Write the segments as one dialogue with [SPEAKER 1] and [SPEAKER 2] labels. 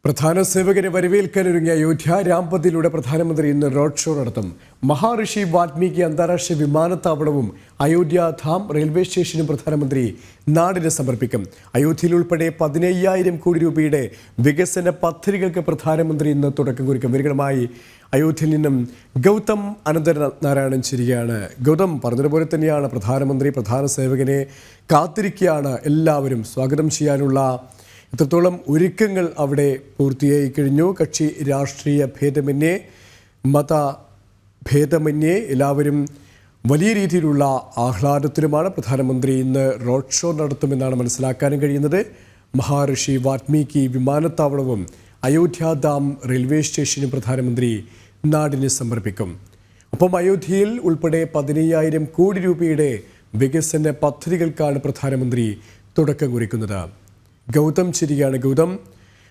[SPEAKER 1] പ്രധാന സേവകരെ വരവേൽക്കാനൊരുങ്ങിയ അയോധ്യ രാംപഥിയിലൂടെ പ്രധാനമന്ത്രി ഇന്ന് റോഡ് ഷോ നടത്തും. മഹാഋഷി വാൽമീകി അന്താരാഷ്ട്ര വിമാനത്താവളവും അയോധ്യ ധാം റെയിൽവേ സ്റ്റേഷനും പ്രധാനമന്ത്രി നാടിന് സമർപ്പിക്കും. അയോധ്യയിൽ ഉൾപ്പെടെ 15,000 കോടി രൂപയുടെ വികസന പദ്ധതികൾക്ക് പ്രധാനമന്ത്രി ഇന്ന് തുടക്കം കുറിക്കും. വിവരങ്ങളുമായി അയോധ്യയിൽ നിന്നും ഗൗതം അനന്തനാരായണൻ ചേരുകയാണ്. ഗൗതം, പറഞ്ഞതുപോലെ തന്നെയാണ് പ്രധാനമന്ത്രി പ്രധാന സേവകനെ കാത്തിരിക്കുകയാണ്. എല്ലാവരും സ്വാഗതം ചെയ്യാനുള്ള ഇത്രത്തോളം ഒരുക്കങ്ങൾ അവിടെ പൂർത്തിയായി കഴിഞ്ഞു. കക്ഷി രാഷ്ട്രീയ ഭേദമന്യേ മതഭേദമന്യേ എല്ലാവരും വലിയ രീതിയിലുള്ള ആഹ്ലാദത്തിലുമാണ്. പ്രധാനമന്ത്രി ഇന്ന് റോഡ് ഷോ നടത്തുമെന്നാണ് മനസ്സിലാക്കാനും കഴിയുന്നത്. മഹാഋഷി വാൽമീകി വിമാനത്താവളവും അയോധ്യ ധാം റെയിൽവേ സ്റ്റേഷനും പ്രധാനമന്ത്രി നാടിന് സമർപ്പിക്കും. ഒപ്പം അയോധ്യയിൽ ഉൾപ്പെടെ 15,000 കോടി രൂപയുടെ വികസന പദ്ധതികൾക്കാണ് പ്രധാനമന്ത്രി തുടക്കം കുറിക്കുന്നത്. ഗൗതം ശരിയാണ്. ഗൗതം,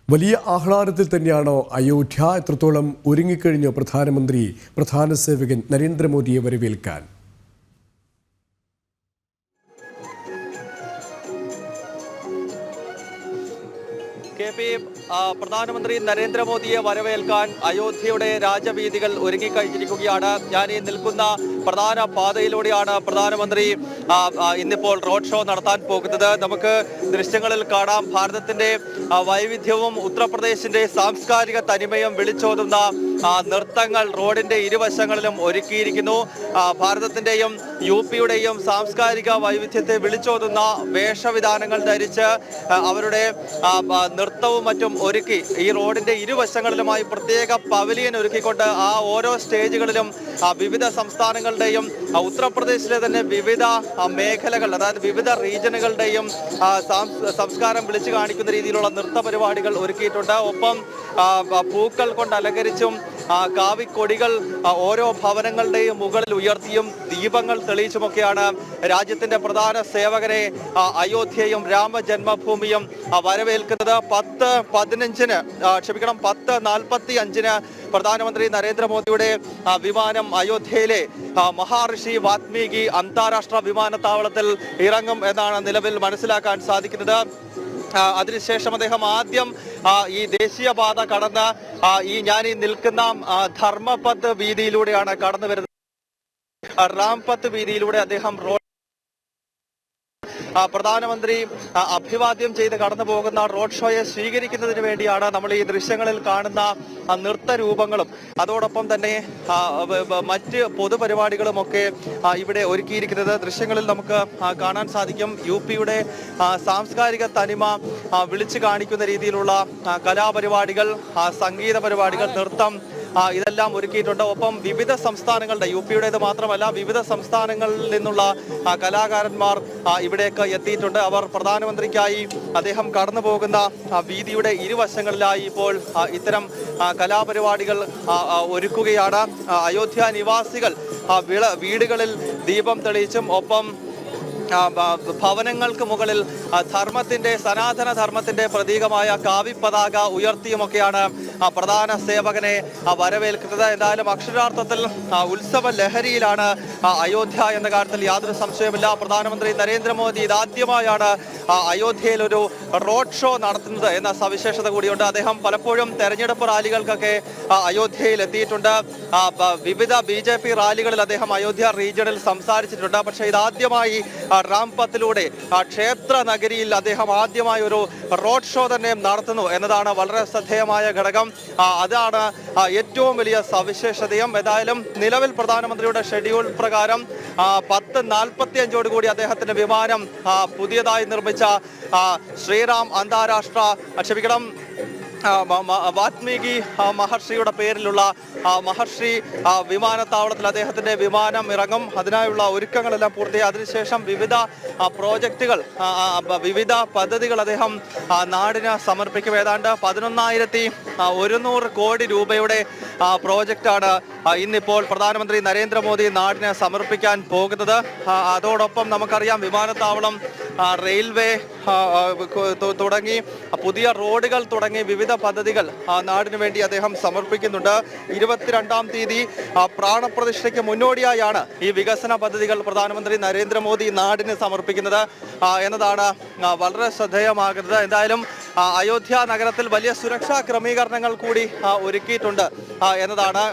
[SPEAKER 1] വലിയ ആഹ്ലാദത്തിൽ തന്നെയാണോ അയോധ്യ? എത്രത്തോളം ഒരുങ്ങിക്കഴിഞ്ഞോ പ്രധാനമന്ത്രി പ്രധാന സേവകൻ നരേന്ദ്രമോദിയെ വരവേൽക്കാൻ?
[SPEAKER 2] പ്രധാനമന്ത്രി നരേന്ദ്രമോദിയെ വരവേൽക്കാൻ അയോധ്യയുടെ രാജവീഥികൾ ഒരുങ്ങിക്കഴിഞ്ഞിരിക്കുകയാണ്. ഞാൻ ഈ നിൽക്കുന്ന പ്രധാന പാതയിലൂടെയാണ് പ്രധാനമന്ത്രി ഇന്നിപ്പോൾ റോഡ് ഷോ നടത്താൻ പോകുന്നത്. നമുക്ക് ദൃശ്യങ്ങളിൽ കാണാം ഭാരതത്തിന്റെ വൈവിധ്യവും ഉത്തർപ്രദേശിന്റെ സാംസ്കാരിക തനിമയും വിളിച്ചോതുന്ന നൃത്തങ്ങൾ റോഡിന്റെ ഇരുവശങ്ങളിലും ഒരുക്കിയിരിക്കുന്നു. ഭാരതത്തിന്റെയും യുപിയുടെയും സാംസ്കാരിക വൈവിധ്യത്തെ വിളിച്ചോതുന്ന വേഷവിധാനങ്ങൾ ധരിച്ച് അവരുടെ നൃത്തവും മറ്റും ഒരുക്കി ഈ റോഡിന്റെ ഇരുവശങ്ങളിലുമായി പ്രത്യേക പവലിയൻ ഒരുക്കിക്കൊണ്ട് ആ ഓരോ സ്റ്റേജുകളിലും വിവിധ സംസ്ഥാനങ്ങളുടെയും ഉത്തർപ്രദേശിലെ തന്നെ വിവിധ മേഖലകൾ, അതായത് വിവിധ റീജിയനുകളുടെയും സംസ്കാരം വിളിച്ചു കാണിക്കുന്ന രീതിയിലുള്ള നൃത്ത പരിപാടികൾ ഒരുക്കിയിട്ടുണ്ട്. ഒപ്പം പൂക്കൾ കൊണ്ട് അലങ്കരിച്ചും കാവിക്കൊടികൾ ഓരോ ഭവനങ്ങളുടെയും മുകളിൽ ഉയർത്തിയും ദീപങ്ങൾ തെളിയിച്ചുമൊക്കെയാണ് രാജ്യത്തിന്റെ പ്രധാന സേവകരെ അയോധ്യയും രാമജന്മഭൂമിയും വരവേൽക്കുന്നത്. 10:45 പ്രധാനമന്ത്രി നരേന്ദ്രമോദിയുടെ വിമാനം അയോധ്യയിലെ മഹാഋഷി വാൽമീകി അന്താരാഷ്ട്ര വിമാനത്താവളത്തിൽ ഇറങ്ങും എന്നാണ് നിലവിൽ മനസ്സിലാക്കാൻ സാധിക്കുന്നത്. അതിനുശേഷം അദ്ദേഹം ആദ്യം ഈ ദേശീയപാത കടന്ന് ഞാൻ ഈ നിൽക്കുന്ന ധർമ്മപത്ത് വീതിയിലൂടെയാണ് കടന്നു വരുന്നത്. റാംപത്ത് വീതിയിലൂടെ അദ്ദേഹം പ്രധാനമന്ത്രി അഭിവാദ്യം ചെയ്ത് കടന്നു പോകുന്ന റോഡ് ഷോയെ സ്വീകരിക്കുന്നതിന് വേണ്ടിയാണ് നമ്മൾ ഈ ദൃശ്യങ്ങളിൽ കാണുന്ന നൃത്തരൂപങ്ങളും അതോടൊപ്പം തന്നെ മറ്റ് പൊതുപരിപാടികളുമൊക്കെ ഇവിടെ ഒരുക്കിയിരിക്കുന്നത്. ദൃശ്യങ്ങളിൽ നമുക്ക് കാണാൻ സാധിക്കും യുപിയുടെ സാംസ്കാരിക തനിമ വിളിച്ചു കാണിക്കുന്ന രീതിയിലുള്ള കലാപരിപാടികൾ, സംഗീത പരിപാടികൾ, നൃത്തം ഇതെല്ലാം ഒരുക്കിയിട്ടുണ്ട്. ഒപ്പം വിവിധ സംസ്ഥാനങ്ങളുടെ, യുപിയുടേത് മാത്രമല്ല വിവിധ സംസ്ഥാനങ്ങളിൽ നിന്നുള്ള കലാകാരന്മാർ ഇവിടേക്ക് എത്തിയിട്ടുണ്ട്. അവർ പ്രധാനമന്ത്രിക്കായി അദ്ദേഹം കടന്നു പോകുന്ന വീതിയുടെ ഇരുവശങ്ങളിലായി ഇപ്പോൾ ഇത്തരം കലാപരിപാടികൾ ഒരുക്കുകയാണ്. അയോധ്യ നിവാസികൾ വീടുകളിൽ ദീപം തെളിയിച്ചും ഒപ്പം ഭവനങ്ങൾക്ക് മുകളിൽ സനാതന ധർമ്മത്തിന്റെ പ്രതീകമായ കാവി പതാക ഉയർത്തിയുമൊക്കെയാണ് പ്രധാന സേവകനെ വരവേൽക്കുന്നത്. എന്തായാലും അക്ഷരാർത്ഥത്തിൽ ഉത്സവ ലഹരിയിലാണ് അയോധ്യ എന്ന കാര്യത്തിൽ യാതൊരു സംശയമില്ല. പ്രധാനമന്ത്രി നരേന്ദ്രമോദി ഇതാദ്യമായാണ് അയോധ്യയിൽ ഒരു റോഡ് ഷോ നടത്തുന്നത് എന്ന സവിശേഷത കൂടിയുണ്ട്. അദ്ദേഹം പലപ്പോഴും തെരഞ്ഞെടുപ്പ് റാലികൾക്കൊക്കെ അയോധ്യയിൽ എത്തിയിട്ടുണ്ട്. വിവിധ BJP റാലികളിൽ അദ്ദേഹം അയോധ്യ റീജിയണിൽ സംസാരിച്ചിട്ടുണ്ട്. പക്ഷേ ഇതാദ്യമായി റാംപത്തിലൂടെ ക്ഷേത്ര നഗരിയിൽ അദ്ദേഹം ആദ്യമായി ഒരു റോഡ് ഷോ തന്നെ നടത്തുന്നു എന്നതാണ് വളരെ ശ്രദ്ധേയമായ ഘടകം. അതാണ് ഏറ്റവും വലിയ സവിശേഷതയും. ഏതായാലും നിലവിൽ പ്രധാനമന്ത്രിയുടെ ഷെഡ്യൂൾ പ്രകാരം 10:45 കൂടി അദ്ദേഹത്തിന്റെ വിമാനം പുതിയതായി നിർമ്മിച്ച ശ്രീറാം അന്താരാഷ്ട്ര വാൽമീകി മഹർഷിയുടെ പേരിലുള്ള മഹർഷി വിമാനത്താവളത്തിൽ അദ്ദേഹത്തിന്റെ വിമാനം ഇറങ്ങും. അതിനായുള്ള ഒരുക്കങ്ങളെല്ലാം പൂർത്തിയായി. അതിനുശേഷം വിവിധ പ്രോജക്റ്റുകൾ, വിവിധ പദ്ധതികൾ അദ്ദേഹം നാടിന് സമർപ്പിക്കും. ഏതാണ്ട് 11,100 കോടി രൂപയുടെ പ്രോജക്റ്റാണ് ഇന്നിപ്പോൾ പ്രധാനമന്ത്രി നരേന്ദ്രമോദി നാടിന് സമർപ്പിക്കാൻ പോകുന്നത്. അതോടൊപ്പം നമുക്കറിയാം വിമാനത്താവളം, റെയിൽവേ, തുടങ്ങി പുതിയ റോഡുകൾ തുടങ്ങി വിവിധ പദ്ധതികൾ നാടിനു വേണ്ടി അദ്ദേഹം സമർപ്പിക്കുന്നുണ്ട്. 22-ാം തീയതി പ്രാണപ്രതിഷ്ഠയ്ക്ക് മുന്നോടിയായാണ് ഈ വികസന പദ്ധതികൾ പ്രധാനമന്ത്രി നരേന്ദ്രമോദി നാടിന് സമർപ്പിക്കുന്നത് എന്നതാണ് വളരെ ശ്രദ്ധേയമാകുന്നത്. എന്തായാലും അയോധ്യ നഗരത്തിൽ വലിയ സുരക്ഷാ ക്രമീകരണങ്ങൾ കൂടി ഒരുക്കിയിട്ടുണ്ട് എന്നതാണ്.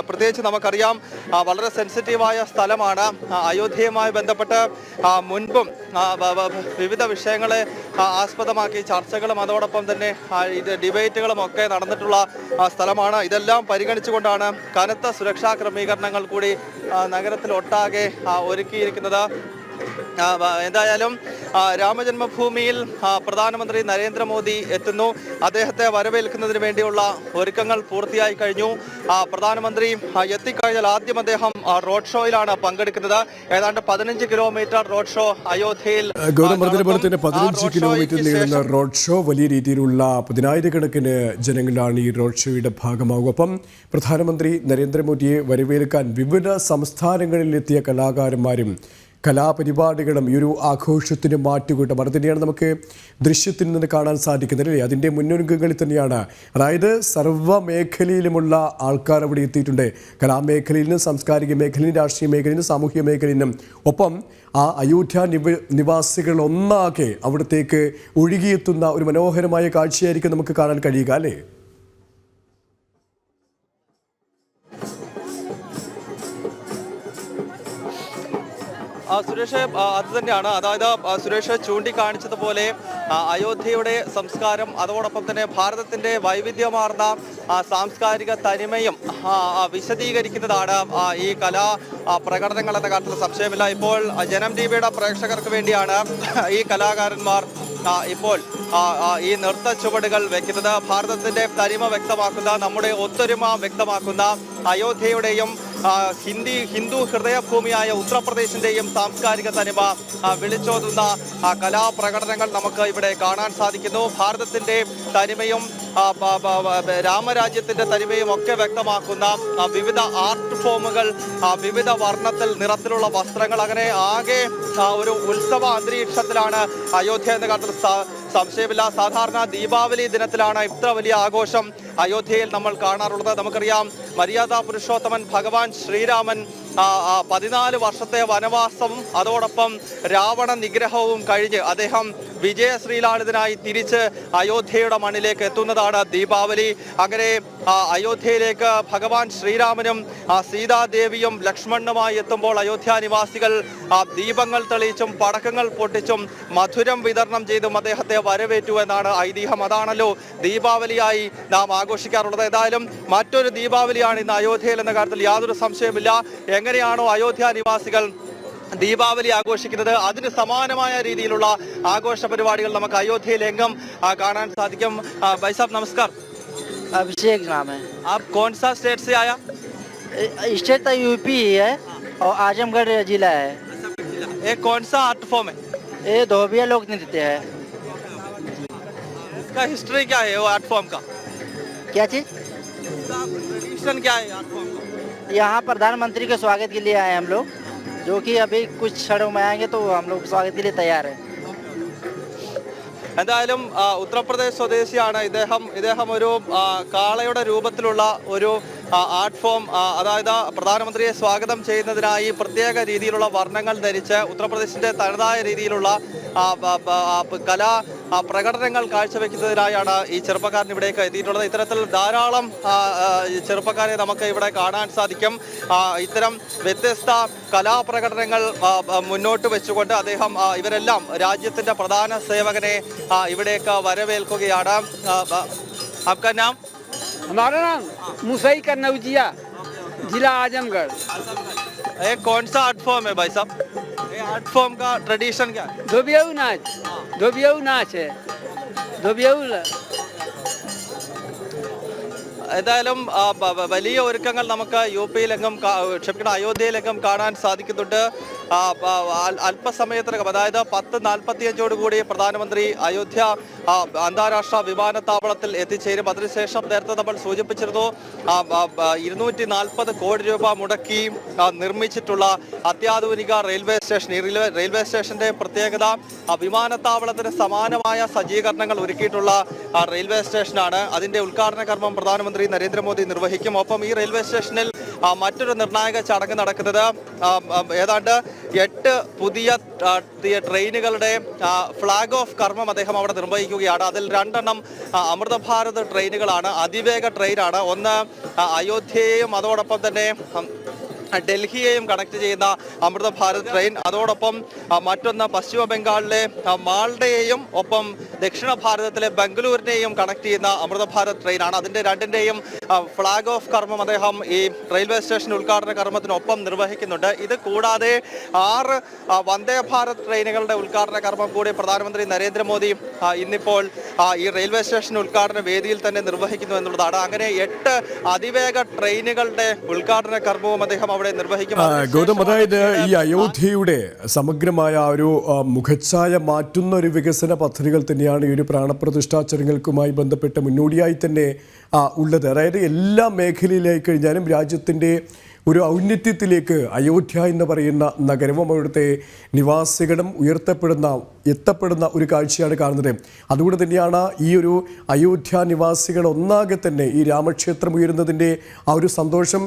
[SPEAKER 2] പ്രത്യേകിച്ച് നമുക്കറിയാം വളരെ സെൻസിറ്റീവായ സ്ഥലമാണ്. അയോധ്യയുമായി ബന്ധപ്പെട്ട് മുൻപും വിവിധ വിഷയങ്ങളെ ആസ്പദമാക്കി ചർച്ചകളും അതോടൊപ്പം തന്നെ ഡിബേറ്റുകളും ഒക്കെ നടന്നിട്ടുള്ള സ്ഥലമാണ്. ഇതെല്ലാം പരിഗണിച്ചുകൊണ്ടാണ് കനത്ത സുരക്ഷാ ക്രമീകരണങ്ങൾ കൂടി നഗരത്തിലൊട്ടാകെ ഒരുക്കിയിരിക്കുന്നത്. എന്തായാലും രാമജന്മഭൂമിയിൽ പ്രധാനമന്ത്രി നരേന്ദ്രമോദി എത്തുന്നു. അദ്ദേഹത്തെ വരവേൽക്കുന്നതിന് വേണ്ടിയുള്ള ഒരുക്കങ്ങൾ പൂർത്തിയായി കഴിഞ്ഞു. പ്രധാനമന്ത്രി എത്തിക്കഴിഞ്ഞാൽ ആദ്യം അദ്ദേഹം റോഡ് ഷോയിലാണ് പങ്കെടുക്കുന്നത്. ഏതാണ്ട് 15 കിലോമീറ്റർ റോഡ് ഷോ അയോധ്യയിൽ
[SPEAKER 1] 15 കിലോമീറ്റർ നീളുന്ന റോഡ് ഷോ വലിയ രീതിയിലുള്ള 10,000-കണക്കിന് ജനങ്ങളാണ് ഈ റോഡ് ഷോയുടെ ഭാഗമാകും. ഒപ്പം പ്രധാനമന്ത്രി നരേന്ദ്രമോദിയെ വരവേൽക്കാൻ വിവിധ സംസ്ഥാനങ്ങളിലെത്തിയ കലാകാരന്മാരും കലാപരിപാടികളും ഈ ഒരു ആഘോഷത്തിന് മാറ്റുകൂട്ടും. അത് തന്നെയാണ് നമുക്ക് ദൃശ്യത്തിൽ നിന്ന് കാണാൻ സാധിക്കുന്നത് അല്ലേ? അതിൻ്റെ മുന്നൊരുക്കങ്ങളിൽ തന്നെയാണ്. അതായത് സർവ്വ മേഖലയിലുമുള്ള ആൾക്കാർ അവിടെ എത്തിയിട്ടുണ്ട്. കലാമേഖലയിൽ നിന്നും സാംസ്കാരിക മേഖലയിലും രാഷ്ട്രീയ മേഖലയിൽ നിന്നും സാമൂഹ്യ മേഖലയിൽ നിന്നും ഒപ്പം ആ അയോധ്യ നിവാസികൾ ഒന്നാകെ അവിടത്തേക്ക് ഒഴുകിയെത്തുന്ന ഒരു മനോഹരമായ കാഴ്ചയായിരിക്കും നമുക്ക് കാണാൻ കഴിയുക അല്ലേ?
[SPEAKER 2] സുരേഷ്, അത് തന്നെയാണ്. അതായത് സുരേഷ് ചൂണ്ടിക്കാണിച്ചതുപോലെ അയോധ്യയുടെ സംസ്കാരം അതോടൊപ്പം തന്നെ ഭാരതത്തിന്റെ വൈവിധ്യമാർന്ന സാംസ്കാരിക തനിമയും വിശദീകരിക്കുന്നതാണ് ഈ കലാ പ്രകടനങ്ങൾ എന്ന കാര്യത്തിൽ സംശയമില്ല. ഇപ്പോൾ ജനം ടിവിയുടെ പ്രേക്ഷകർക്ക് വേണ്ടിയാണ് ഈ കലാകാരന്മാർ ഇപ്പോൾ ഈ നൃത്ത ചുവടുകൾ വെക്കുന്നത്. ഭാരതത്തിന്റെ തനിമ വ്യക്തമാക്കുന്ന, നമ്മുടെ ഒത്തൊരുമ വ്യക്തമാക്കുന്ന അയോധ്യയുടെയും ഹിന്ദു ഹൃദയഭൂമിയായ ഉത്തർപ്രദേശിന്റെയും സാംസ്കാരിക തനിമ വിളിച്ചോതുന്ന കലാപ്രകടനങ്ങൾ നമുക്ക് ഇവിടെ കാണാൻ സാധിക്കുന്നു. ഭാരതത്തിന്റെ തനിമയും രാമരാജ്യത്തിന്റെ തനിമയും ഒക്കെ വ്യക്തമാക്കുന്ന വിവിധ ആർട്ട് ഫോമുകൾ, വിവിധ വർണ്ണത്തിൽ നിറത്തിലുള്ള വസ്ത്രങ്ങൾ, അങ്ങനെ ആകെ ഒരു ഉത്സവ അന്തരീക്ഷത്തിലാണ് അയോധ്യ എന്ന കാര്യത്തിൽ സംശയമില്ല. സാധാരണ ദീപാവലി ദിനത്തിലാണ് ഇത്ര വലിയ ആഘോഷം അയോധ്യയിൽ നമ്മൾ കാണാറുള്ളത്. നമുക്കറിയാം മര്യാദാ പുരുഷോത്തമൻ ഭഗവാൻ ശ്രീരാമൻ 14 വർഷത്തെ വനവാസവും അതോടൊപ്പം രാവണ നിഗ്രഹവും കഴിഞ്ഞ് അദ്ദേഹം വിജയശ്രീലാളിതനായി തിരിച്ച് അയോധ്യയുടെ മണ്ണിലേക്ക് എത്തുന്നതാണ് ദീപാവലി. അങ്ങനെ അയോധ്യയിലേക്ക് ഭഗവാൻ ശ്രീരാമനും സീതാദേവിയും ലക്ഷ്മണനുമായി എത്തുമ്പോൾ അയോധ്യ നിവാസികൾ ദീപങ്ങൾ തെളിയിച്ചും പടക്കങ്ങൾ പൊട്ടിച്ചും മധുരം വിതരണം ചെയ്തും അദ്ദേഹത്തെ വരവേറ്റു എന്നാണ് ഐതിഹ്യം. അതാണല്ലോ ദീപാവലിയായി നാം ആഘോഷിക്കാറുള്ളത്. ഏതായാലും മറ്റൊരു ദീപാവലിയാണ് ഇന്ന് അയോധ്യയിൽ എന്ന കാര്യത്തിൽ യാതൊരു സംശയമില്ല. എങ്ങനെയാണോ അയോധ്യ നിവാസികൾ ദീപാവലി ആഘോഷിക്കുന്നത് അതിന് സമാനമായ രീതിയിലുള്ള ആഘോഷ പരിപാടികൾ നമുക്ക് അയോധ്യയിൽ എങ്ങും കാണാൻ സാധിക്കും. भाई साहब नमस्कार।
[SPEAKER 3] अभिषेक नाम है।
[SPEAKER 2] आप कौन सा स्टेट से आया?
[SPEAKER 3] स्टेट तो यूपी ही है और आजमगढ़ जिला है।
[SPEAKER 2] ये कौन सा आर्ट फॉर्म है?
[SPEAKER 3] ये धोबिया लोक नृत्य है।
[SPEAKER 2] इसका हिस्ट्री क्या है वो आर्ट फॉर्म का?
[SPEAKER 3] क्या चीज?
[SPEAKER 2] ट्रेडिशन क्या है आर्ट फॉर्म का?
[SPEAKER 3] यहाँ प्रधानमंत्री के स्वागत के लिए आए हम लोग, जो कि अभी कुछ क्षणों में आएंगे तो हम लोग स्वागत के लिए तैयार है।
[SPEAKER 2] എന്തായാലും ഉത്തർപ്രദേശ് സ്വദേശിയാണ് ഇദ്ദേഹം ഒരു കാളയുടെ രൂപത്തിലുള്ള ഒരു ആർട്ട് ഫോം, അതായത് പ്രധാനമന്ത്രിയെ സ്വാഗതം ചെയ്യുന്നതിനായി പ്രത്യേക രീതിയിലുള്ള വർണ്ണങ്ങൾ ധരിച്ച് ഉത്തർപ്രദേശിന്റെ തനതായ രീതിയിലുള്ള കലാ പ്രകടനങ്ങൾ കാഴ്ചവെക്കുന്നതിനായാണ് ഈ ചെറുപ്പക്കാരൻ ഇവിടേക്ക് എത്തിയിട്ടുള്ളത്. ഇത്തരത്തിൽ ധാരാളം ചെറുപ്പക്കാരെ നമുക്ക് ഇവിടെ കാണാൻ സാധിക്കും. ഇത്തരം വ്യത്യസ്ത കലാപ്രകടനങ്ങൾ മുന്നോട്ട് വെച്ചുകൊണ്ട് അദ്ദേഹം ഇവരെല്ലാം രാജ്യത്തിന്റെ പ്രധാന സേവകനെ ഇവിടേക്ക് വരവേൽക്കുകയാണ്. आपका नाम?
[SPEAKER 4] हमारा नाम मुसई कन्नौजिया, जिला आजमगढ़।
[SPEAKER 2] ये कौन सा आर्ट फॉर्म है भाई साहब? ये आर्ट फॉर्म का ट्रेडिशन क्या है?
[SPEAKER 4] धोबियाऊ नाच, धोबियाऊ नाच है, धोबियाऊ।
[SPEAKER 2] എന്തായാലും വലിയ ഒരുക്കങ്ങൾ നമുക്ക് യു പിയിലെങ്ങും അയോധ്യയിലെങ്ങും കാണാൻ സാധിക്കുന്നുണ്ട്. അല്പസമയത്തിനകം, അതായത് 10:45 പ്രധാനമന്ത്രി അയോധ്യ അന്താരാഷ്ട്ര വിമാനത്താവളത്തിൽ എത്തിച്ചേരും. അതിനുശേഷം നേരത്തെ നമ്മൾ സൂചിപ്പിച്ചിരുന്നു 240 കോടി രൂപ മുടക്കി നിർമ്മിച്ചിട്ടുള്ള അത്യാധുനിക റെയിൽവേ സ്റ്റേഷൻ. ഈ റെയിൽവേ സ്റ്റേഷന്റെ പ്രത്യേകത വിമാനത്താവളത്തിന് സമാനമായ സജ്ജീകരണങ്ങൾ ഒരുക്കിയിട്ടുള്ള റെയിൽവേ സ്റ്റേഷനാണ്. അതിന്റെ ഉദ്ഘാടന കർമ്മം പ്രധാനമന്ത്രി നരേന്ദ്രമോദി നിർവഹിക്കും. ഒപ്പം ഈ റെയിൽവേ സ്റ്റേഷനിൽ മറ്റൊരു നിർണായക ചടങ്ങ് നടക്കുന്നത് ഏതാണ്ട് 8 പുതിയ ട്രെയിനുകളുടെ ഫ്ലാഗ് ഓഫ് കർമ്മം അദ്ദേഹം അവിടെ നിർവഹിക്കുകയാണ്. അതിൽ 2 എണ്ണം അമൃത ഭാരത് ട്രെയിനുകളാണ്, അതിവേഗ ട്രെയിനാണ്. ഒന്ന് അയോധ്യയെയും അതോടൊപ്പം തന്നെ ഡൽഹിയെയും കണക്ട് ചെയ്യുന്ന അമൃത ഭാരത് ട്രെയിൻ, അതോടൊപ്പം മറ്റൊന്ന് പശ്ചിമ ബംഗാളിലെ മാൾഡയെയും ഒപ്പം ദക്ഷിണ ഭാരതത്തിലെ ബംഗളൂരിനെയും കണക്ട് ചെയ്യുന്ന അമൃത ഭാരത് ട്രെയിനാണ്. അതിന്റെ 2ന്റെയും ഫ്ലാഗ് ഓഫ് കർമ്മം അദ്ദേഹം ഈ റെയിൽവേ സ്റ്റേഷൻ ഉദ്ഘാടന കർമ്മത്തിനൊപ്പം നിർവഹിക്കുന്നുണ്ട്. ഇത് കൂടാതെ 6 വന്ദേ ഭാരത് ട്രെയിനുകളുടെ ഉദ്ഘാടന കർമ്മം കൂടി പ്രധാനമന്ത്രി നരേന്ദ്രമോദി ഇന്നിപ്പോൾ ഈ റെയിൽവേ സ്റ്റേഷൻ ഉദ്ഘാടന വേദിയിൽ തന്നെ നിർവഹിക്കുന്നു എന്നുള്ളതാണ്. അങ്ങനെ 8 അതിവേഗ ട്രെയിനുകളുടെ ഉദ്ഘാടന കർമ്മവും അദ്ദേഹം അവിടെ നിർവഹിക്കും.
[SPEAKER 1] ഗൗതം, അതായത് ഈ അയോധ്യയുടെ സമഗ്രമായ ഒരു മുഖച്ഛായ മാറ്റുന്ന ഒരു വികസന പദ്ധതികൾ തന്നെയാണ് ഈ ഒരു പ്രാണപ്രതിഷ്ഠാ ചടങ്ങുകൾക്കുമായി ബന്ധപ്പെട്ട് മുന്നോടിയായി തന്നെ ഉള്ളത്. അതായത് എല്ലാ മേഖലയിലായി കഴിഞ്ഞാലും രാജ്യത്തിൻ്റെ ഒരു ഔന്നത്യത്തിലേക്ക് അയോധ്യ എന്ന് പറയുന്ന നഗരവും അവിടുത്തെ നിവാസികളും എത്തപ്പെടുന്ന ഒരു കാഴ്ചയാണ് കാണുന്നത്. അതുകൊണ്ട് തന്നെയാണ് ഈ ഒരു അയോധ്യ നിവാസികൾ ഒന്നാകെ തന്നെ ഈ രാമക്ഷേത്രം ഉയരുന്നതിൻ്റെ ആ ഒരു സന്തോഷം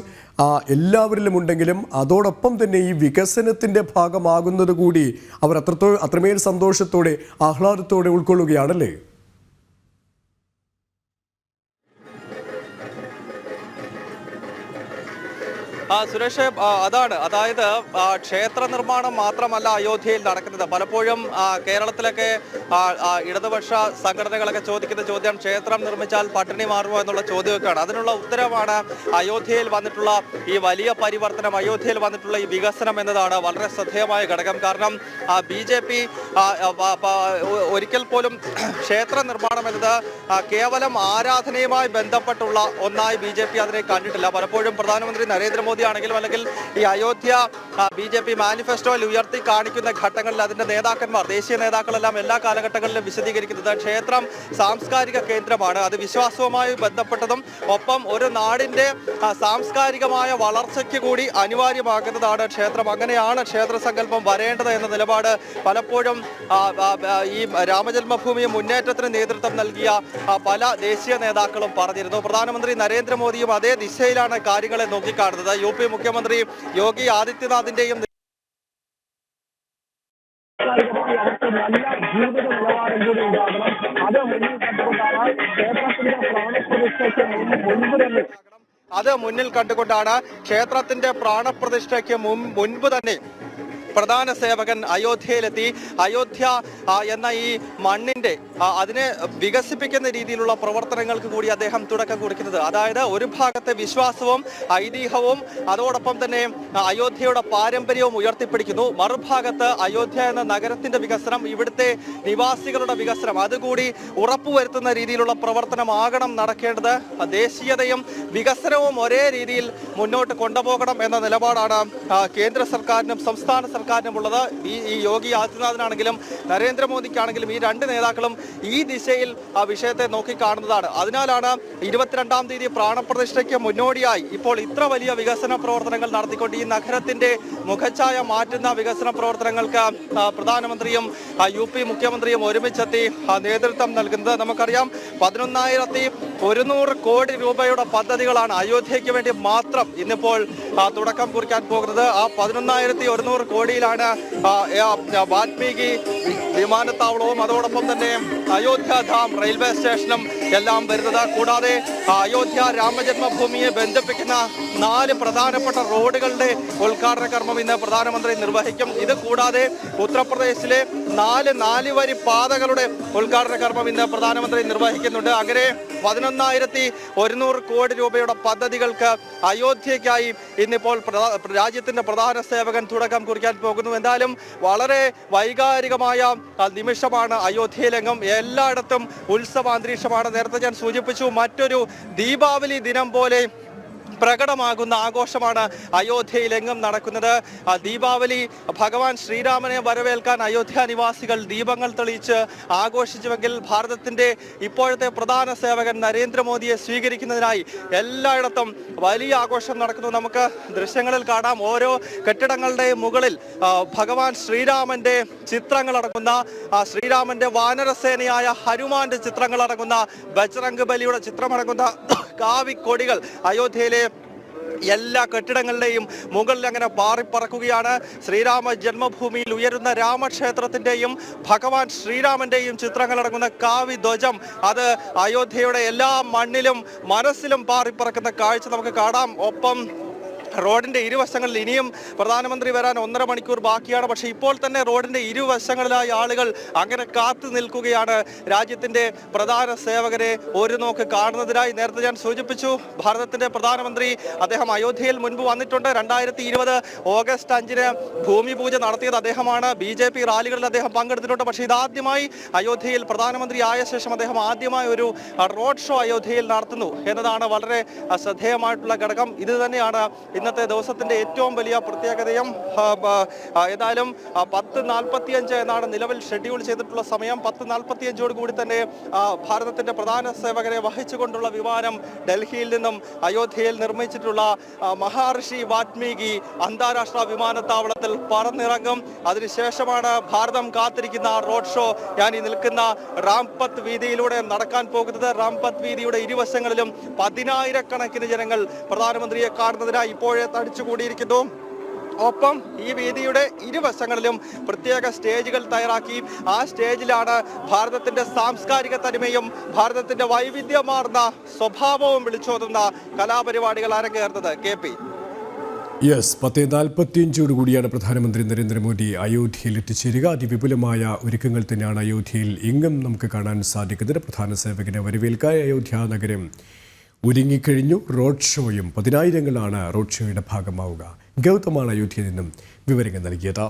[SPEAKER 1] എല്ലാവരിലും ഉണ്ടെങ്കിലും അതോടൊപ്പം തന്നെ ഈ വികസനത്തിൻ്റെ ഭാഗമാകുന്നത് കൂടി അവർ അത്രമേൽ സന്തോഷത്തോടെ ആഹ്ലാദത്തോടെ ഉൾക്കൊള്ളുകയാണല്ലേ?
[SPEAKER 2] സുരേഷ്, അതാണ്. അതായത് ക്ഷേത്ര നിർമ്മാണം മാത്രമല്ല അയോധ്യയിൽ നടക്കുന്നത്. പലപ്പോഴും കേരളത്തിലൊക്കെ ഇടതുപക്ഷ സംഘടനകളൊക്കെ ചോദിക്കുന്ന ചോദ്യം ക്ഷേത്രം നിർമ്മിച്ചാൽ പട്ടിണി മാറുമോ എന്നുള്ള ചോദ്യമൊക്കെയാണ്. അതിനുള്ള ഉത്തരവാണ് അയോധ്യയിൽ വന്നിട്ടുള്ള ഈ വലിയ പരിവർത്തനം, അയോധ്യയിൽ വന്നിട്ടുള്ള ഈ വികസനം എന്നതാണ് വളരെ ശ്രദ്ധേയമായ ഘടകം. കാരണം BJP ഒരിക്കൽ പോലും ക്ഷേത്ര നിർമ്മാണം എന്നത് കേവലം ആരാധനയുമായി ബന്ധപ്പെട്ടുള്ള ഒന്നായി BJP അതിനെ കണ്ടിട്ടില്ല. പലപ്പോഴും പ്രധാനമന്ത്രി നരേന്ദ്രമോദി ആണെങ്കിലും അല്ലെങ്കിൽ ഈ അയോധ്യ BJP മാനിഫെസ്റ്റോയിൽ ഉയർത്തി കാണിക്കുന്ന ഘട്ടങ്ങളിൽ അതിന്റെ നേതാക്കന്മാർ, ദേശീയ നേതാക്കളെല്ലാം എല്ലാ കാലഘട്ടങ്ങളിലും വിശദീകരിക്കുന്നത് ക്ഷേത്രം സാംസ്കാരിക കേന്ദ്രമാണ്, അത് വിശ്വാസവുമായി ബന്ധപ്പെട്ടതും ഒപ്പം ഒരു നാടിന്റെ സാംസ്കാരികമായ വളർച്ചയ്ക്ക് കൂടി അനിവാര്യമാകുന്നതാണ് ക്ഷേത്രം. അങ്ങനെയാണ് ക്ഷേത്ര സങ്കല്പം വരേണ്ടത് എന്ന നിലപാട് പലപ്പോഴും ഈ രാമജന്മഭൂമി മുന്നേറ്റത്തിന് നേതൃത്വം നൽകിയ പല ദേശീയ നേതാക്കളും പറഞ്ഞിരുന്നു. പ്രധാനമന്ത്രി നരേന്ദ്രമോദിയും അതേ ദിശയിലാണ് കാര്യങ്ങളെ നോക്കിക്കാണുന്നത്. UP മുഖ്യമന്ത്രി യോഗി ആദിത്യനാഥിന്റെയും അത് മുന്നിൽ കണ്ടുകൊണ്ടാണ് ക്ഷേത്രത്തിന്റെ പ്രാണപ്രതിഷ്ഠയ്ക്ക് മുൻപ് തന്നെ പ്രധാന സേവകൻ അയോധ്യയിലെത്തി അയോധ്യ എന്ന ഈ മണ്ണിന്റെ അതിനെ വികസിപ്പിക്കുന്ന രീതിയിലുള്ള പ്രവർത്തനങ്ങൾക്ക് കൂടി അദ്ദേഹം തുടക്കം കുറിക്കുന്നത്. അതായത് ഒരു ഭാഗത്തെ വിശ്വാസവും ഐതിഹ്യവും അതോടൊപ്പം തന്നെ അയോധ്യയുടെ പാരമ്പര്യവും ഉയർത്തിപ്പിടിക്കുന്നു, മറുഭാഗത്ത് അയോധ്യ എന്ന നഗരത്തിന്റെ വികസനം, ഇവിടുത്തെ നിവാസികളുടെ വികസനം അതുകൂടി ഉറപ്പുവരുത്തുന്ന രീതിയിലുള്ള പ്രവർത്തനമാകണം നടക്കേണ്ടത്. ദേശീയതയും വികസനവും ഒരേ രീതിയിൽ മുന്നോട്ട് കൊണ്ടുപോകണം എന്ന നിലപാടാണ് കേന്ദ്ര സർക്കാരിനും സംസ്ഥാന സർക്കാരിനുമുള്ളത്. ഈ യോഗി ആദിത്യനാഥിനാണെങ്കിലും നരേന്ദ്രമോദിക്കാണെങ്കിലും ഈ 2 നേതാക്കളും ഈ ദിശയിൽ ആ വിഷയത്തെ നോക്കിക്കാണുന്നതാണ്. അതിനാലാണ് 22-ാം തീയതി പ്രാണപ്രതിഷ്ഠയ്ക്ക് മുന്നോടിയായി ഇപ്പോൾ ഇത്ര വലിയ വികസന പ്രവർത്തനങ്ങൾ നടത്തിക്കൊണ്ട് ഈ നഗരത്തിന്റെ മുഖച്ഛായ മാറ്റുന്ന വികസന പ്രവർത്തനങ്ങൾക്ക് പ്രധാനമന്ത്രിയും UP മുഖ്യമന്ത്രിയും ഒരുമിച്ചെത്തി നേതൃത്വം നൽകുന്നത്. നമുക്കറിയാം 11,100 കോടി രൂപയുടെ പദ്ധതികളാണ് അയോധ്യയ്ക്ക് വേണ്ടി മാത്രം ഇന്നിപ്പോൾ തുടക്കം കുറിക്കാൻ പോകുന്നത്. ആ 11,100 കോടിയിലാണ് വാൽമീകി വിമാനത്താവളവും അതോടൊപ്പം തന്നെ അയോധ്യാധാം റെയിൽവേ സ്റ്റേഷനും എല്ലാം വരുന്നത്. കൂടാതെ അയോധ്യ രാമജന്മഭൂമിയെ ബന്ധിപ്പിക്കുന്ന 4 പ്രധാനപ്പെട്ട റോഡുകളുടെ ഉദ്ഘാടന കർമ്മം ഇന്ന് പ്രധാനമന്ത്രി നിർവഹിക്കും. ഇത് കൂടാതെ ഉത്തർപ്രദേശിലെ 4 വരി പാതകളുടെ ഉദ്ഘാടന കർമ്മം ഇന്ന് പ്രധാനമന്ത്രി നിർവഹിക്കുന്നുണ്ട്. അങ്ങനെ 11,100 കോടി രൂപയുടെ പദ്ധതികൾക്ക് അയോധ്യയ്ക്കായി ഇന്നിപ്പോൾ രാജ്യത്തിന്റെ പ്രധാന സേവകൻ തുടക്കം കുറിക്കാൻ പോകുന്നു. എന്തായാലും വളരെ വൈകാരികമായ നിമിഷമാണ് അയോധ്യയിലെങ്ങും. എല്ലായിടത്തും ഉത്സവ അന്തരീക്ഷമാണ്. നേരത്തെ ഞാൻ സൂചിപ്പിച്ചു, മറ്റൊരു ദീപാവലി ദിനം പോലെ പ്രകടമാകുന്ന ആഘോഷമാണ് അയോധ്യയിലെങ്ങും നടക്കുന്നത്. ദീപാവലി ഭഗവാൻ ശ്രീരാമനെ വരവേൽക്കാൻ അയോധ്യ നിവാസികൾ ദീപങ്ങൾ തെളിയിച്ച് ആഘോഷിച്ചുവെങ്കിൽ ഭാരതത്തിന്റെ ഇപ്പോഴത്തെ പ്രധാന സേവകൻ നരേന്ദ്രമോദിയെ സ്വീകരിക്കുന്നതിനായി എല്ലായിടത്തും വലിയ ആഘോഷം നടക്കുന്നു. നമുക്ക് ദൃശ്യങ്ങളിൽ കാണാം, ഓരോ കെട്ടിടങ്ങളുടെ മുകളിൽ ഭഗവാൻ ശ്രീരാമന്റെ ചിത്രങ്ങളടങ്ങുന്ന, ശ്രീരാമന്റെ വാനരസേനയായ ഹനുമാന്റെ ചിത്രങ്ങളടങ്ങുന്ന, ബജ്റംഗ് ബലിയുടെ ചിത്രമടങ്ങുന്ന കാവിക്കൊടികൾ അയോധ്യയിലെ എല്ലാ കെട്ടിടങ്ങളുടെയും മുകളിൽ അങ്ങനെ പാറിപ്പറക്കുകയാണ്. ശ്രീരാമ ജന്മഭൂമിയിൽ ഉയരുന്ന രാമക്ഷേത്രത്തിന്റെയും ഭഗവാൻ ശ്രീരാമന്റെയും ചിത്രങ്ങളടങ്ങുന്ന കാവി ധ്വജം അത് അയോധ്യയുടെ എല്ലാ മണ്ണിലും മനസ്സിലും പാറിപ്പറക്കുന്ന കാഴ്ച നമുക്ക് കാണാം. ഒപ്പം റോഡിന്റെ ഇരുവശങ്ങളിൽ ഇനിയും പ്രധാനമന്ത്രി വരാൻ 1.5 മണിക്കൂർ ബാക്കിയാണ്. പക്ഷേ ഇപ്പോൾ തന്നെ റോഡിന്റെ ഇരുവശങ്ങളിലായി ആളുകൾ അങ്ങനെ കാത്തു നിൽക്കുകയാണ് രാജ്യത്തിന്റെ പ്രധാന സേവകരെ ഒരു നോക്ക് കാണുന്നതിനായി. നേരത്തെ ഞാൻ സൂചിപ്പിച്ചു, ഭാരതത്തിന്റെ പ്രധാനമന്ത്രി അദ്ദേഹം അയോധ്യയിൽ മുൻപ് വന്നിട്ടുണ്ട്. 2020 ഓഗസ്റ്റ് 5-ന് ഭൂമി പൂജ നടത്തിയത് അദ്ദേഹമാണ്. BJP റാലികളിൽ അദ്ദേഹം പങ്കെടുത്തിട്ടുണ്ട്. പക്ഷേ ഇതാദ്യമായി അയോധ്യയിൽ പ്രധാനമന്ത്രി ആയ ശേഷം അദ്ദേഹം ആദ്യമായി ഒരു റോഡ് ഷോ അയോധ്യയിൽ നടത്തുന്നു എന്നതാണ് വളരെ ശ്രദ്ധേയമായിട്ടുള്ള ഘടകം. ഇത് തന്നെയാണ് ഇന്നത്തെ ദിവസത്തിന്റെ ഏറ്റവും വലിയ പ്രത്യേകതയും. ഏതായാലും 10:45 എന്നാണ് നിലവിൽ ഷെഡ്യൂൾ ചെയ്തിട്ടുള്ള സമയം. 10:45 കൂടി തന്നെ ഭാരതത്തിന്റെ പ്രധാന സേവകരെ വഹിച്ചുകൊണ്ടുള്ള വിമാനം ഡൽഹിയിൽ നിന്നും അയോധ്യയിൽ നിർമ്മിച്ചിട്ടുള്ള മഹാഋഷി വാൽമീകി അന്താരാഷ്ട്ര വിമാനത്താവളത്തിൽ പറന്നിറങ്ങും. അതിനുശേഷമാണ് ഭാരതം കാത്തിരിക്കുന്ന റോഡ് ഷോ. ഞാൻ ഈ നിൽക്കുന്ന രാംപത്ത് വീതിയിലൂടെ നടക്കാൻ പോകുന്നത്. രാംപത്ത് വീതിയുടെ ഇരുവശങ്ങളിലും 10,000-കണക്കിന് ജനങ്ങൾ പ്രധാനമന്ത്രിയെ കാണുന്നതിനായി ഇപ്പോഴേ തടിച്ചുകൂടിയിരിക്കുന്നു. ഒപ്പം ഈ വേദിയുടെ ഇരുവശങ്ങളിലും പ്രത്യേക സ്റ്റേജുകൾ തയ്യാറാക്കി. ആ സ്റ്റേജിലാണ് ഭാരതത്തിന്റെ സാംസ്കാരിക തനിമയും ഭാരതത്തിന്റെ വൈവിധ്യമാർന്ന സ്വഭാവവും വിളിച്ചോതുന്ന കലാപരിപാടികൾ അരങ്ങേറുന്നത്. KP
[SPEAKER 1] 10:45 കൂടിയാണ് പ്രധാനമന്ത്രി നരേന്ദ്രമോദി അയോധ്യയിൽ എത്തിച്ചേരുക. അതിവിപുലമായ ഒരുക്കങ്ങൾ തന്നെയാണ് അയോധ്യയിൽ എങ്ങും നമുക്ക് കാണാൻ സാധിക്കുന്നത്. പ്രധാന സേവകനെ വരവേൽക്കാൻ അയോധ്യ നഗരം ഒരുങ്ങിക്കഴിഞ്ഞു. റോഡ് ഷോയും 10,000-ങ്ങളാണ് റോഡ് ഷോയുടെ ഭാഗമാവുക. ഗൗതമാണ് അയോധ്യയിൽ നിന്നും വിവരങ്ങൾ നൽകിയത്.